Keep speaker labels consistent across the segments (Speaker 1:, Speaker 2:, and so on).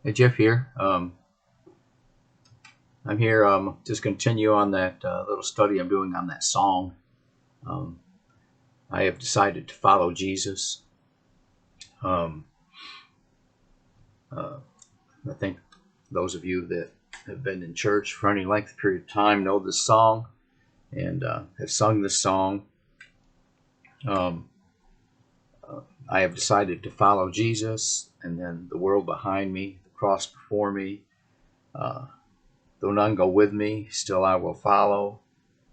Speaker 1: Hey, Jeff here. I'm here just continue on that little study I'm doing on that song. Um, I have decided to follow Jesus. Um, uh, I think those of you that have been in church for any length of period of time know this song and have sung this song. Um, I have decided to follow Jesus, and then the world behind me, the cross before me. Uh, Though none go with me, still I will follow.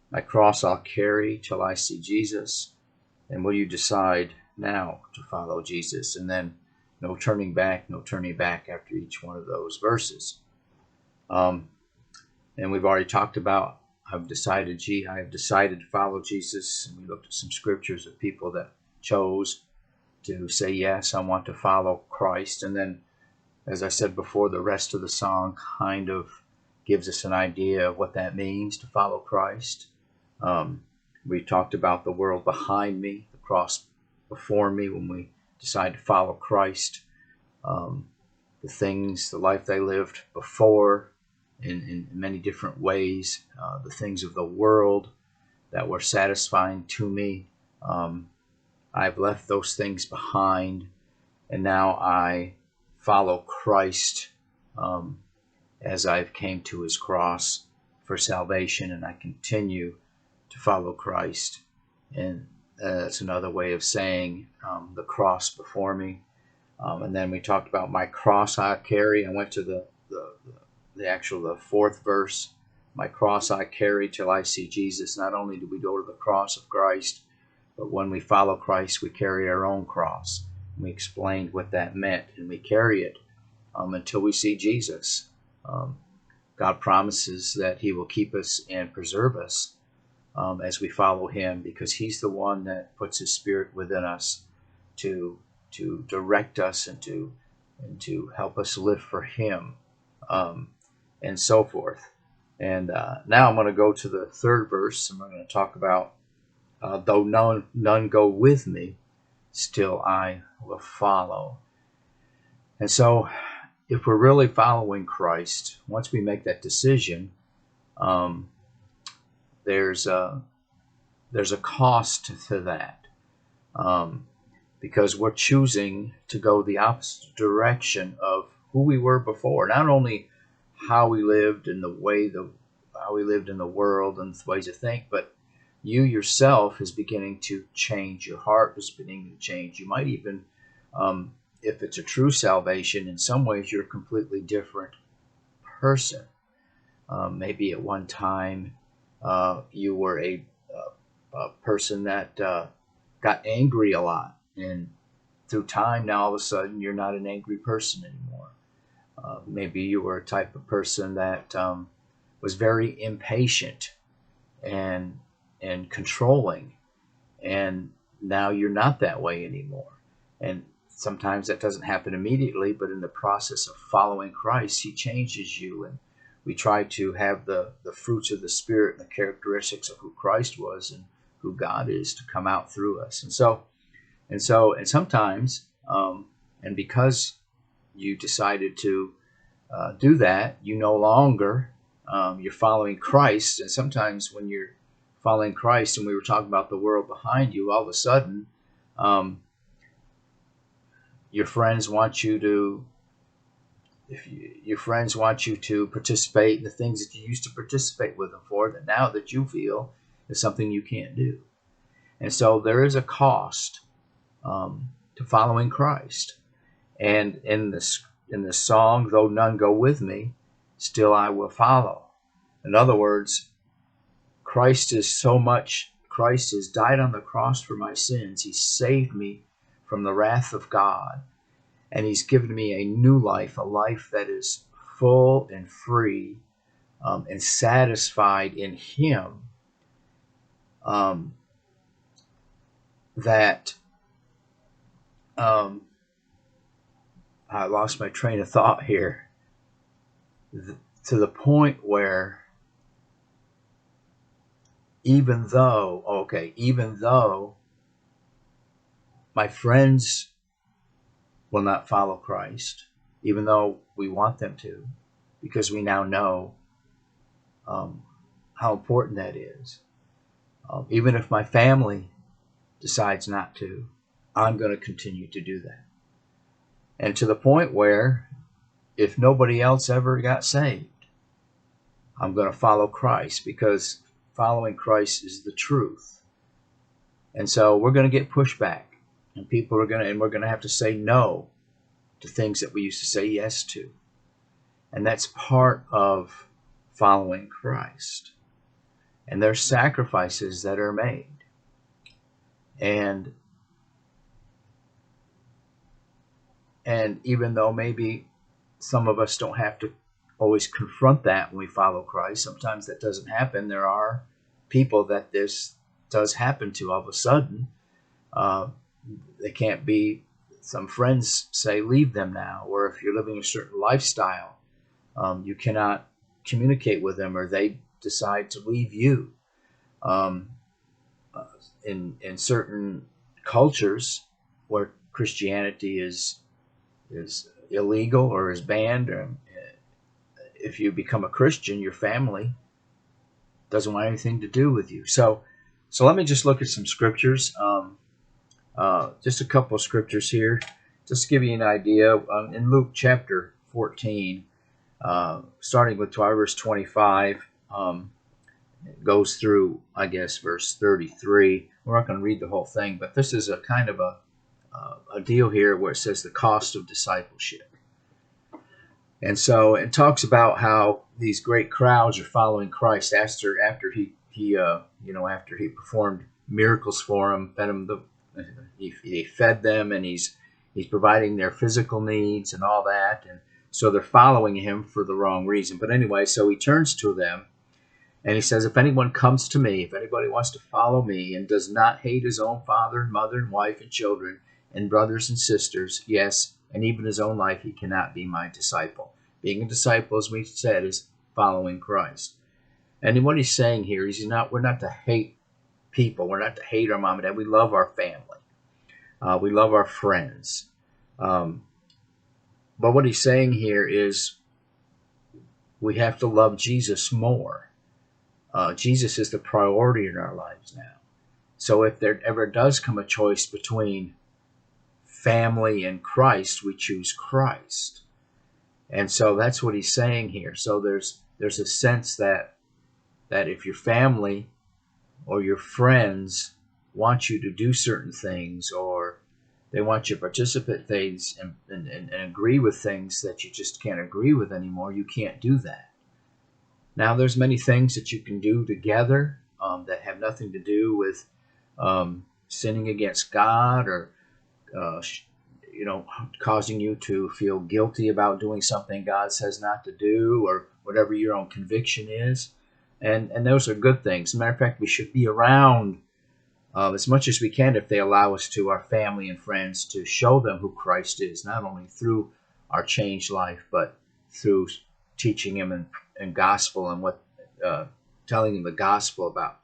Speaker 1: My cross I'll carry till I see Jesus. And will you decide now to follow Jesus? And then no turning back, no turning back after each one of those verses. And we've already talked about I have decided to follow Jesus. And we looked at some scriptures of people that chose to say, yes, I want to follow Christ. And then, as I said before, the rest of the song kind of gives us an idea of what that means to follow Christ. We talked about the world behind me, the cross before me when we decide to follow Christ, the things, the life they lived before in many different ways, the things of the world that were satisfying to me. I've left those things behind, and now I follow Christ as I've came to his cross for salvation, and I continue to follow Christ. And that's another way of saying the cross before me. And then we talked about my cross I carry. I went to the fourth verse. My cross I carry till I see Jesus. Not only do we go to the cross of Christ, but when we follow Christ, we carry our own cross. We explained what that meant, and we carry it until we see Jesus. God promises that he will keep us and preserve us as we follow him, because he's the one that puts his spirit within us to direct us and to help us live for him, and so forth. And now I'm going to go to the third verse, and we're going to talk about though none go with me, still I will follow. And so if we're really following Christ, once we make that decision, there's a cost to that, because we're choosing to go the opposite direction of who we were before. Not only how we lived and how we lived in the world and the ways of think, but you yourself is beginning to change. Your heart is beginning to change. You might even, if it's a true salvation, in some ways you're a completely different person. Maybe at one time you were a person that got angry a lot, and through time now all of a sudden you're not an angry person anymore. Maybe you were a type of person that was very impatient and controlling, and now you're not that way anymore. And sometimes that doesn't happen immediately, but in the process of following Christ, he changes you, and we try to have the fruits of the Spirit and the characteristics of who Christ was and who God is to come out through us. And sometimes, and because you decided to do that, you no longer, you're following Christ. And sometimes when you're following Christ, and we were talking about the world behind you, all of a sudden, your friends want you to participate in the things that you used to participate with them for, that now that you feel is something you can't do. And so there is a cost to following Christ. And in this song, though none go with me, still I will follow. In other words, Christ has died on the cross for my sins. He saved me from the wrath of God. And he's given me a new life, a life that is full and free, and satisfied in him, that I lost my train of thought here, to the point where even though my friends will not follow Christ, even though we want them to, because we now know how important that is. Even if my family decides not to, I'm going to continue to do that. And to the point where if nobody else ever got saved, I'm going to follow Christ, because following Christ is the truth. And so we're going to get pushback, and we're going to have to say no to things that we used to say yes to. And that's part of following Christ. And there's sacrifices that are made. And even though maybe some of us don't have to always confront that when we follow Christ, sometimes that doesn't happen. There are people that this does happen to all of a sudden. They can't be, some friends say, leave them now. Or if you're living a certain lifestyle, you cannot communicate with them, or they decide to leave you. In certain cultures where Christianity is illegal or is banned, or if you become a Christian, your family doesn't want anything to do with you. So let me just look at some scriptures. Just a couple of scriptures here, just to give you an idea. In Luke chapter 14, starting with verse 25, it goes through, I guess, verse 33. We're not going to read the whole thing, but this is a kind of a deal here where it says the cost of discipleship. And so it talks about how these great crowds are following Christ after he performed miracles for them, he fed them, and he's providing their physical needs and all that. And so they're following him for the wrong reason. But anyway, so he turns to them and he says, if anyone comes to me, if anybody wants to follow me and does not hate his own father and mother and wife and children and brothers and sisters, yes, and even his own life, he cannot be my disciple. Being a disciple, as we said, is following Christ. And what he's saying here is we're not to hate people. We're not to hate our mom and dad. We love our family. We love our friends. But what he's saying here is we have to love Jesus more. Jesus is the priority in our lives now. So if there ever does come a choice between family and Christ, we choose Christ. And so that's what he's saying here. So there's a sense that if your family or your friends want you to do certain things, or they want you to participate in things and agree with things that you just can't agree with anymore, you can't do that. Now, there's many things that you can do together that have nothing to do with sinning against God, or causing you to feel guilty about doing something God says not to do, or whatever your own conviction is. And those are good things. As a matter of fact, we should be around as much as we can, if they allow us to, our family and friends, to show them who Christ is, not only through our changed life, but through teaching them and gospel, and telling them the gospel about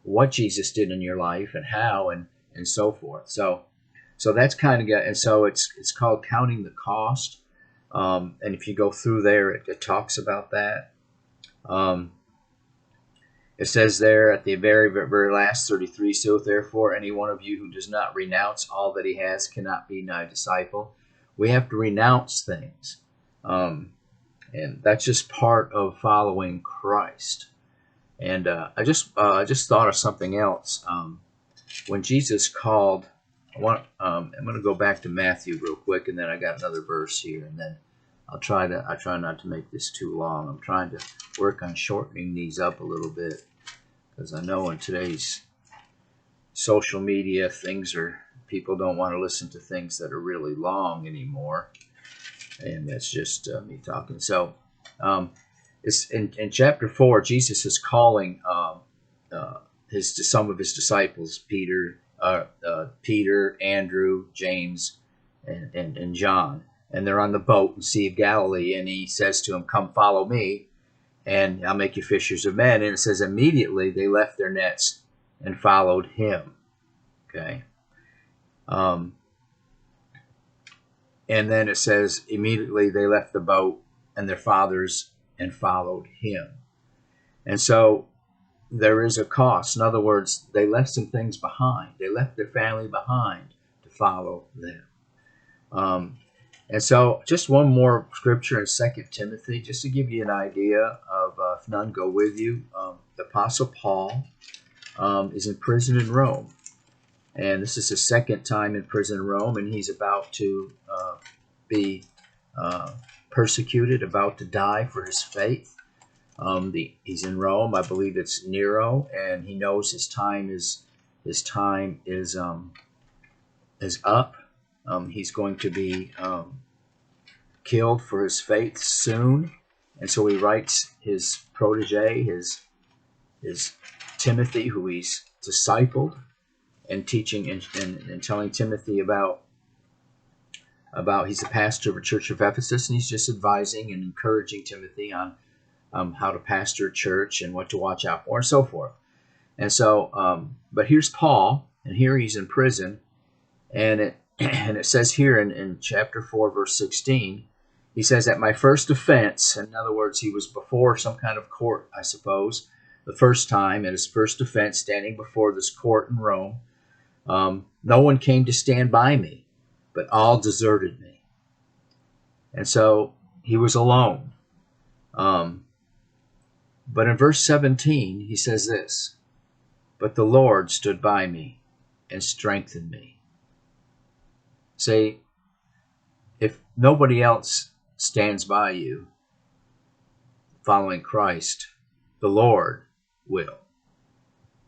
Speaker 1: what Jesus did in your life and how, and so forth. So that's kind of and so it's called counting the cost. And if you go through there, it talks about that. It says there at the very, very last, 33, so therefore any one of you who does not renounce all that he has cannot be my disciple. We have to renounce things. And that's just part of following Christ. And I just thought of something else. When Jesus called, I'm going to go back to Matthew real quick, and then I got another verse here, and then I try not to make this too long. I'm trying to work on shortening these up a little bit, because I know in today's social media, people don't want to listen to things that are really long anymore. And that's just me talking. So it's in chapter 4, Jesus is calling some of his disciples, Peter, Andrew, James, and John. And they're on the boat in the Sea of Galilee, and he says to them, come follow me, and I'll make you fishers of men. And it says immediately they left their nets and followed him. Okay. And then it says, immediately they left the boat and their fathers and followed him. And so there is a cost. In other words, they left some things behind. They left their family behind to follow them. And so just one more scripture in 2 Timothy, just to give you an idea of if none go with you. The Apostle Paul is in prison in Rome. And this is his second time in prison in Rome, and he's about to be persecuted, about to die for his faith. He's in Rome. I believe it's Nero, and he knows his time is up. He's going to be killed for his faith soon, and so he writes his protege, his Timothy, who he's discipled, and teaching and telling Timothy about he's a pastor of a church of Ephesus, and he's just advising and encouraging Timothy on how to pastor a church and what to watch out for and so forth. And so, but here's Paul, and here he's in prison, and it says here in chapter 4, verse 16, he says, at my first offense, in other words, he was before some kind of court, I suppose, the first time, at his first offense, standing before this court in Rome, no one came to stand by me, but all deserted me. And so he was alone. But in verse 17, he says this, but the Lord stood by me and strengthened me. Say, if nobody else stands by you following Christ, the Lord will.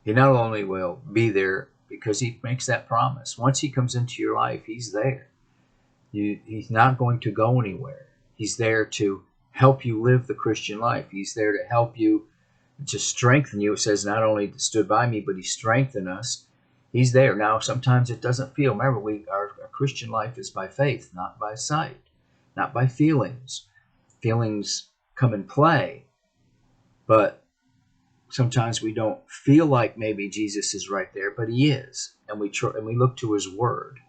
Speaker 1: He not only will be there because he makes that promise. Once he comes into your life, he's there. He's not going to go anywhere. He's there to help you live the Christian life. He's there to help you, to strengthen you. It says not only stood by me, but he strengthened us. He's there. Now, sometimes it doesn't feel. Remember, our Christian life is by faith, not by sight, not by feelings. Feelings come and play, but sometimes we don't feel like maybe Jesus is right there, but he is. And we look to his word,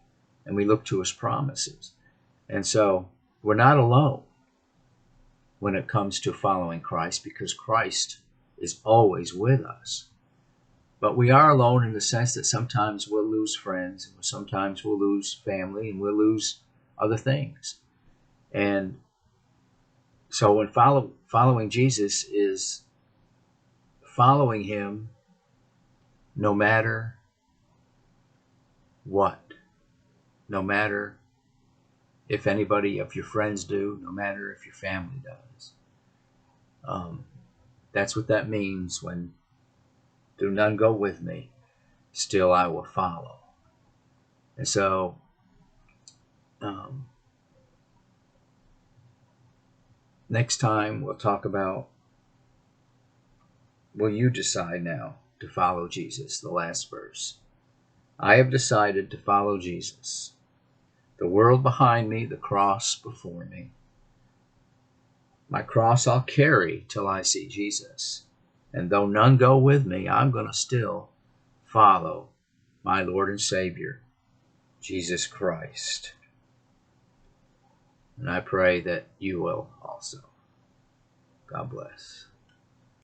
Speaker 1: and we look to his promises. And so we're not alone when it comes to following Christ, because Christ is always with us. But we are alone in the sense that sometimes we'll lose friends, and sometimes we'll lose family, and we'll lose other things. And so when following Jesus is following him no matter what, no matter if anybody, if your friends do, no matter if your family does. That's what that means when do none go with me, still I will follow. And so next time we'll talk about, will you decide now to follow Jesus? The last verse. I have decided to follow Jesus. The world behind me, the cross before me. My cross I'll carry till I see Jesus. And though none go with me, I'm going to still follow my Lord and Savior, Jesus Christ. And I pray that you will also. God bless.